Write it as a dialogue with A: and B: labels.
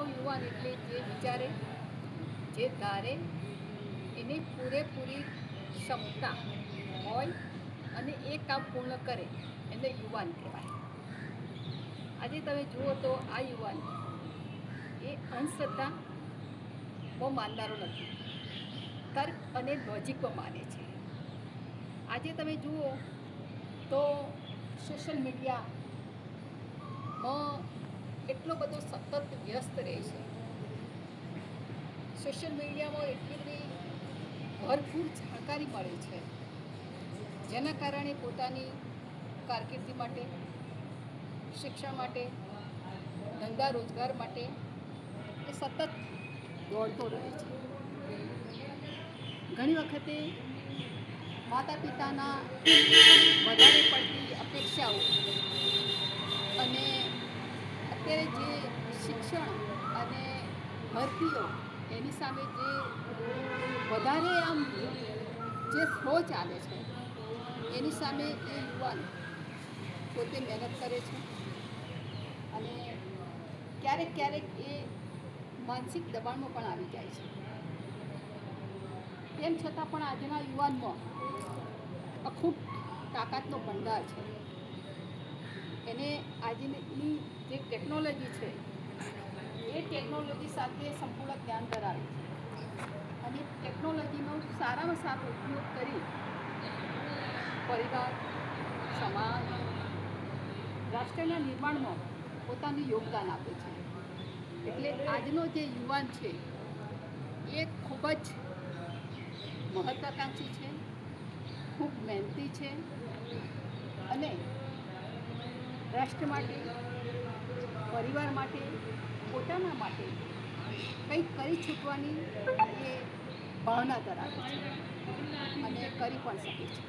A: યુવાન એટલે જે વિચારે, જે ધારે, એની પૂરેપૂરી ક્ષમતા હોય અને એ કામ પૂર્ણ કરે એને યુવાન કહેવાય. આજે તમે જુઓ તો આ યુવાન એ અંધશ્રદ્ધામાં માનનારો નથી, તર્ક અને લોજિકમાં માને છે. આજે તમે જુઓ તો સોશિયલ મીડિયામાં એટલો બધો સતત વ્યસ્ત રહે છે. સોશિયલ મીડિયામાં એટલી બધી ભરપૂર જાણકારી મળે છે, જેના કારણે પોતાની કારકિર્દી માટે, શિક્ષણ માટે, ધંધા રોજગાર માટે એ સતત દોડતો રહે છે. ઘણી વખતે માતા પિતાના વધારે પડતી અપેક્ષાઓ અને અત્યારે જે શિક્ષણ અને ભરતીઓ એની સામે જે વધારે આમ જે ફ્લો ચાલે છે એની સામે એ યુવાન પોતે મહેનત કરે છે અને ક્યારેક ક્યારેક એ માનસિક દબાણમાં પણ આવી જાય છે. તેમ છતાં પણ આજના યુવાનમાં અખૂટ તાકાતનો ભંડાર છે. એને આજની જે ટેકનોલોજી છે એ ટેકનોલોજી સાથે સંપૂર્ણ જ્ઞાન ધરાવે છે અને ટેકનોલોજીનો સારામાં સારો ઉપયોગ કરી પરિવાર, સમાજ, રાષ્ટ્રના નિર્માણમાં પોતાનું યોગદાન આપે છે. એટલે આજનો જે યુવાન છે એ ખૂબ જ મહત્વાકાંક્ષી છે, ખૂબ મહેનતી છે અને રાષ્ટ્ર માટે, પરિવાર માટે, પોતાના માટે કંઈક કરી છૂટવાની એ ભાવના ધરાવે છે અને કરી પણ શકે છે.